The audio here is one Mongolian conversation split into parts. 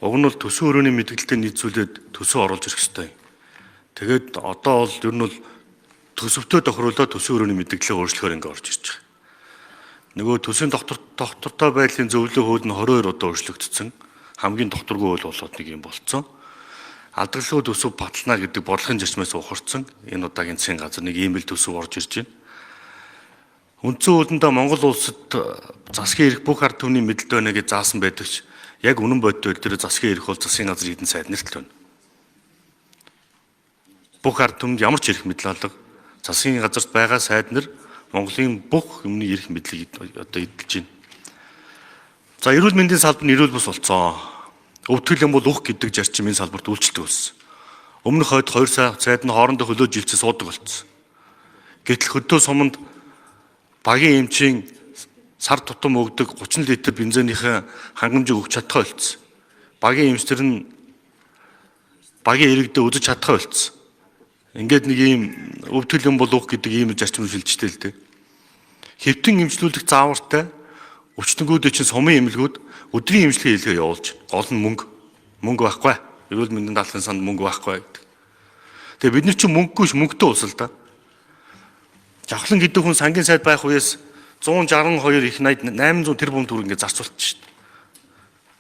Уг нь бол төсвийн өрөөний мэдээлэлтэй нийцүүлээд төсөв оруулж ирэх ёстой. Тэгээд одоо бол ер нь бол төсөвтөө тохируулаад төсвийн өрөөний мэдээлэлээ өөрчлөхөөр ингэ орж ирж байгаа. Нөгөө төсвийн доктортой байдлын зөвлөө хууль нь 22 удаа өөрчлөгдсөн. Хамгийн докторгүй хууль болоод нэг юм болцсон. Алдарлагын төсөв батална гэдэг бодлогын зарчмаас ухарсан. Энэ удаагийн засгийн газар нэг ийм л төсөв орж ирж байна. Үндсэн хуулиндаа Монгол улсад засгийн эрх бүх ард түмний мэдэлд байна гэж заасан байдаг ч яг үнэн бодит дээр засгийн эрх бол засгийн газар эдийн сайднарт л байна. Бүх ард түмэнд ямар ч эрх мэдэл алга засгийн газарт байгаа сайднар Монголын бүх юмны эрх мэдлийг одоо эдэлж байна. За эрүүл мэндийн салбар нь эрүүл бус болцсон. Өвтгөл юм бол ух гэдэг зарчим энэ салбарт үйлчлдэг болсон. Өмнөх хойд 2 сайд нь хоорондоо хөлөө жилчээ суудаг болсон. Гэтэл хөдөө суманд багийн эмчийн сар тутам өгдөг 30 литр бензинийхээ хангамжийг өгч чадхаа болцсон. Багийн эмчтэр нь багийн иргэдэд үзэж чадхаа болцсон. Ингээд нэг ийм өвтгөл юм бол ух гэдэг ийм зарчим шилжтэй л дээ. Хэвтэн эмчлүүлэх заавартай өчтөнгүүдийн чинь сумын эмнэлгүүд өдрийн эмчилгээ хийлгээ явуулж гол нь мөнгө байхгүй. Эрүүл мэндийн даатгалын санд мөнгө байхгүй гэдэг. Тэгээ бид нар чинь мөнгөгүй мөнгөтэй улс л да. Жавхлан гэдэг хүн сангийн сайд байх үеэс 162 их 800 тэрбум төгрөг ингээд зарцуулчих шít.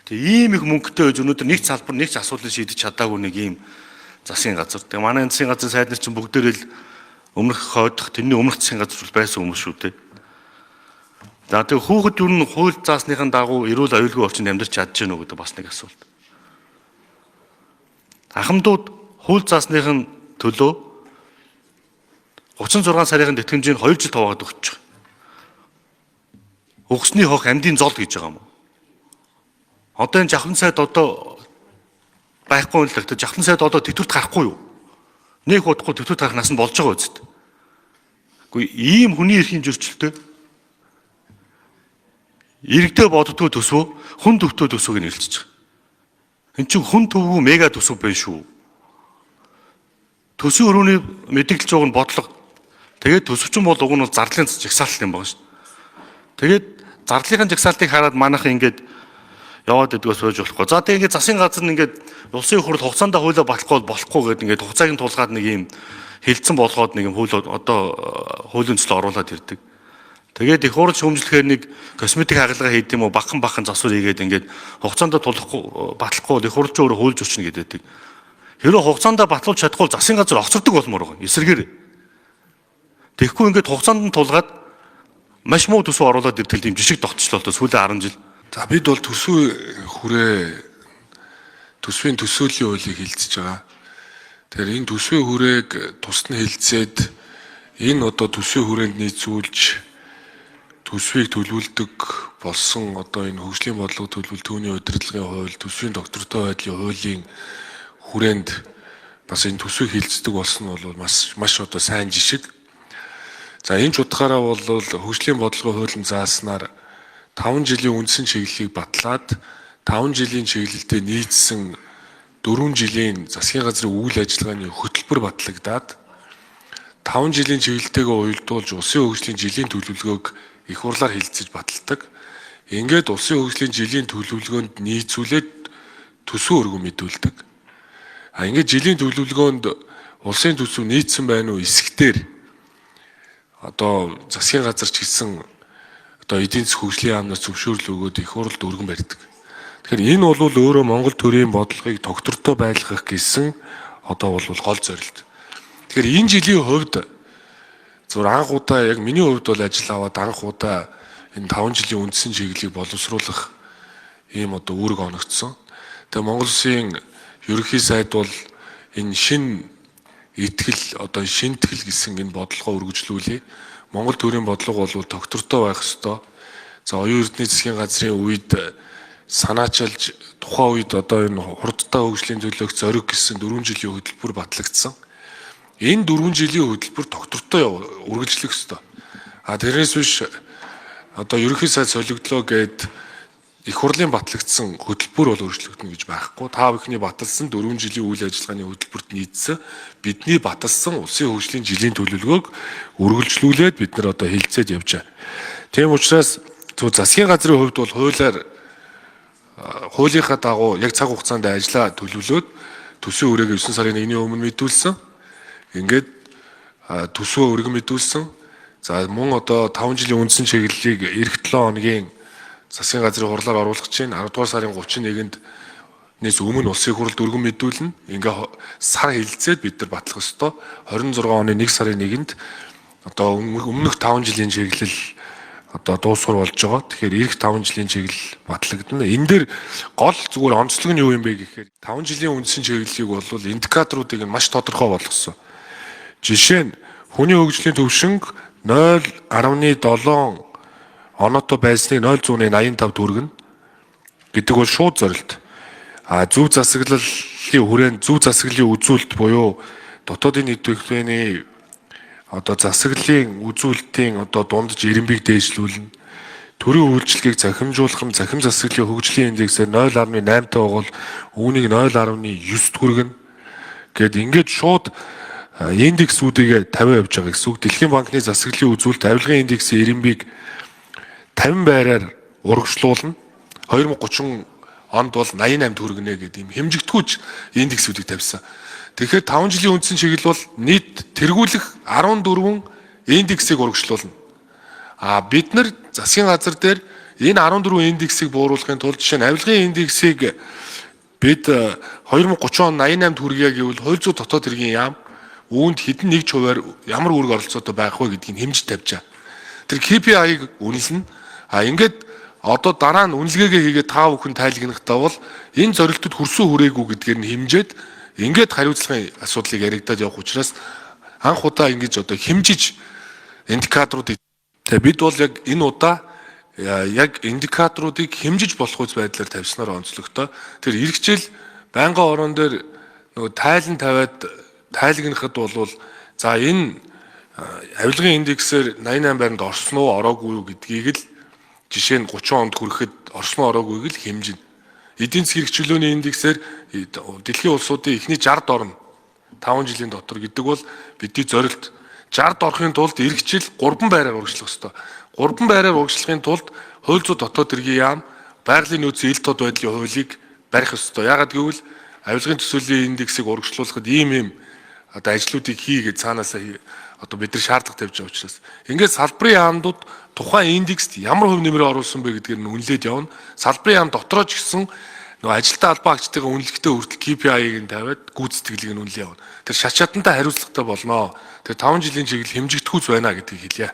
Тэгээ ийм их мөнгөтэй байж өнөөдөр нэг салбар нэг ч асуудлыг шийдэж чадаагүй нэг ийм засгийн газар. Тэгээ манай засгийн газрын сайднэр чинь бүгдээрээ л өмнөх хойдох тэрний өмнөх засгийн газар байсан хүмүүс шүү дээ. За тэгээ хүүхэд юу н хууль заасныхын дагуу эрүүл аюулгүй орчинд амьдарч чадж гэнэ үү гэдэг бас нэг асуулт. Ахмадууд хууль заасныхын төлөө 36 сарын тэтгэмжийг 2 жил хуваагаад өгч байгаа. Өгсний хох амьдын зол гэж байгаа юм. Одоо энэ жавхлан сайд одоо байхгүй л гэхдээ жавхлан сайд одоо тэтгэврт гарахгүй юу? Нэг удахгүй тэтгэврт гарах нас нь болж байгаа үст. Үгүй ийм хүний эрхийн зөрчилтэй иргэдэд боддгоо төсвөө хүн төвтэй төсвөг нь хэлчихэж байгаа. Энд чинь хүн төвгүй мега төсөв байна шүү. Төсвийн өрөөний мэдээлж байгаа нь бодлого. Тэгээд төсөвчин бол уг нь зардлын жагсаалт юм байна шүү. Тэгээд зардлын жагсаалтыг хараад манайх ингээд яваад идэгээс сууж болохгүй. За тэгээд ингээд засгийн газар нь ингээд улсын хурал хугацаанд хуулиа батлахгүй болохгүй гэдэг ингээд хугацааг нь тулгаад нэг юм хилцэн болгоод нэг юм хууль одоо хуулийн төслөөр оруулаад ирдэг. Тэгээд их хурал шүүмжлэхээр нэг косметик хагалгаа хийд юм уу бахан засвар хийгээд ингээд хугацаанд тулахгүй батлахгүй их хуралч өөрөө хуульж өчнө гэдэг. Хэрэв хугацаанд батлуулж чадахгүй засгийн газар огцордог болмоор байгаа. Эсрэгээр. Тэгэхгүй ингээд хугацаанд нь тулгаад маш муу төсөв оруулаад ирдэг юм жишг тогтчлоо сүүлийн 10 жил. За бид бол төсвийн төсөөлийн хуулийг хилцэж байгаа. Тэгэхээр энэ төсвийн хүрээг тусна хилцээд энэ одоо төсвийн хүрээнд нийцүүлж төсвийг төлөвлөдөг болсон одоо энэ хөгжлийн бодлого төлөвлөлт түүний удирдлагын хууль, төсвийн доктортой байдлын хуулийн хүрээнд бас энэ төсвийг хилцдэг болсон нь бол маш одоо сайн жишг. За энэ ч утгаараа бол хөгжлийн бодлогын хуулийн зааснаар 5 жилийн үндсэн чиглэлийг батлаад 5 жилийн чиглэлдээ нийцсэн 4 жилийн засгийн газрын үйл ажиллагааны хөтөлбөр батлагдаад 5 жилийн чиглэлтэйгээ уялдуулж улсын хөгжлийн жилийн төлөвлөгөөг их хурлаар хэлэлцэж баталдаг. Ингээд улсын хөгжлийн жилийн төлөвлөгөөнд нийцүүлээд төсөв өргөн мэдүүлдэг. Ингээд жилийн төлөвлөгөөнд улсын төсөв нийцсэн байна уу эсхтэр одоо засгийн газар ч гэсэн одоо эдийн засгийн хөгжлийн яамнаас зөвшөөрөл өгөөд их хурлд өргөн барьдаг. Тэгэхээр энэ бол өөрөө Монгол төрийн бодлогыг тогтвортой байлгах гэсэн одоо бол гол зорилт. Тэгэхээр энэ жилийн хувьд зөв анх удаа яг миний хувьд бол ажил аваад анх удаа энэ 5 жилийн үндсэн чиглэлийг боловсруулах ийм одоо үүрэг оногдсон. Тэгээ Монгол Улсын ерөнхий сайд бол энэ шин итгэл одоо шинтгэл гэсэн энэ бодлогоо үргэлжлүүлээ. Монгол төрийн бодлого бол тогтвортой байх ёстой. За оюун эрдэнэ засгийн газрын үед санаачилж тухайн үед одоо энэ хурдтай хөгжлийн төлөөх зориг гэсэн 4 жилийн хөтөлбөр батлагдсан. Энэ 4 жилийн хөтөлбөр тогтвортой үргэлжлэх ёстой. Тэрнээс биш одоо ерөнхий сайд солигдлоо гэд их хурлын батлагдсан хөтөлбөр бол өөрчлөгдөнө гэж байхгүй. Та бүхний баталсан 4 жилийн үйл ажиллагааны хөтөлбөрт нийцсэн бидний баталсан улсын хөгжлийн жилийн төлөвлөгөөг үргэлжлүүлээд бид нар одоо хэлцээд явж байгаа. Тийм учраас зөв засгийн газрын хувьд бол хуулиар хуулийнхаа дагуу яг цаг хугацаанд ажиллаа төлөвлөөд төсвийн хүрээгээ 9 сарын 1-ний өмнө мэдүүлсэн. Ингээд төсвөө өргөн мэдүүлсэн. За мөн одоо 5 жилийн үндсэн чиглэлийг эх 7 хоногийн засгийн газрын хурлаар оруулах чинь 10 дугаар сарын 31-нд нээс өмнө улсын хурлд өргөн мэдүүлнэ. Ингээ сар хилцээд бид нар батлах ёстой. 26 оны 1 сарын 1-нд одоо өмнөх 5 жилийн чиглэл одоо дуусгар болж байгаа. Тэгэхээр эх 5 жилийн чиглэл батлагдана. Энэ дээр гол зүгээр онцлог нь юу юм бэ гэхээр 5 жилийн үндсэн чиглэлийг бол индикаторуудыг нь маш тодорхой болгосон. Жишээ нь хүний хөгжлийн төвшинг 0.7 оноотой байсныг 0.85 төгрөгнө гэдэг бол шууд зорилт. Зөв засаглалын хүрээнд зөв засаглалын үзүүлэлт буюу дотоодын нийт бүтээгдэхүүний одоо засаглалын үзүүлэлтийн одоо дундаж ирэмбийг дээшлүүлнэ. Төрийн үйлчлэгийг захимжуулах нь захим засаглалын хөгжлийн индексээр 0.8 таа бол үүнийг 0.9 төгрөгнө. Гэт ингээд шууд индексүүдийг 50 явж байгаа гэсэн үг. Дэлхийн банкны засаглалын үзүүлэлт авилгын индексийн ирэмбийг 50 байраар урагшлуулна. 2030 онд бол 88 төгрөгнө гэдэг юм хэмжигдэхүйч индексүүдийг тавьсан. Тэгэхээр 5 жилийн үндсэн чиглэл бол нийт тэргүүлэх 14 индексийг урагшлуулна. Бид нар засгийн газар дээр энэ 14 индексийг бууруулахын тулд жишээ нь авилгын индексийг бид 2030 он 88 төгрөгөө гэвэл хууль зүйн дотоод хэргийн яам үүнд хэдэн нэгж хувиар ямар үүрэг оролцоотой байх вэ гэдгийг хэмжиж тавьжаа. Тэр KPI-г үнэлнэ. Ингээд одоо дараа нь үнэлгээгээ хийгээд та бүхэн тайлгнахтаа бол энэ зорилтод хүрсэн хүрээгүй гэдгээр нь хэмжээд ингээд хариуцлагын асуудлыг яригадад явах учраас анх удаа ингэж одоо хэмжиж индикаторуудыг бид бол яг энэ удаа яг индикаторуудыг хэмжиж болох үс байдлаар тавьснаар онцлогтой. Тэр эргэжил байнгын орон дээр нөгөө тайлан тавиад тайлгнахад бол за энэ авилгын индексээр 88 байранд орсон уу ороогүй юу гэдгийг л жишээ нь 30 онд хүрэхэд орсон ороогүйг л хэмжинэ. Эдийн засгийн хэрэгчлөөний индексээр дэлхийн улсуудын эхний 60-д орно 5 жилийн дотор гэдэг бол бидний зорилт 60-д орохын тулд эргэжил 3 байраар урагшлах ёстой. 3 байраар урагшлахын тулд хууль зүйн дотоод хэргийн яам байгалийн нөөцийн ил тод байдлын хуулийг барих ёстой. Яагаад гэвэл авилгын төсөөлийн индексийг урагшлуулахад ийм одоо ажлуудыг хийгээд цаанаасаа одоо бид нар шаардлага тавьж байгаа учраас ингээд салбарын яамдууд тухайн индекст ямар хувь нэмрээ оруулсан бэ гэдгээр нь үнэлээд явна. Салбарын яам дотроо ч гэсэн нөгөө ажилтаа албаагчдын үнэлгээтэй хүртэл KPI-г нь тавиад гүйцэтгэлийг нь үнэлээ явна. Тэр шат шатантай хариуцлагатай болноо. Тэр 5 жилийн чиглэл хэмжигдэхүйц байна гэдгийг хэлье.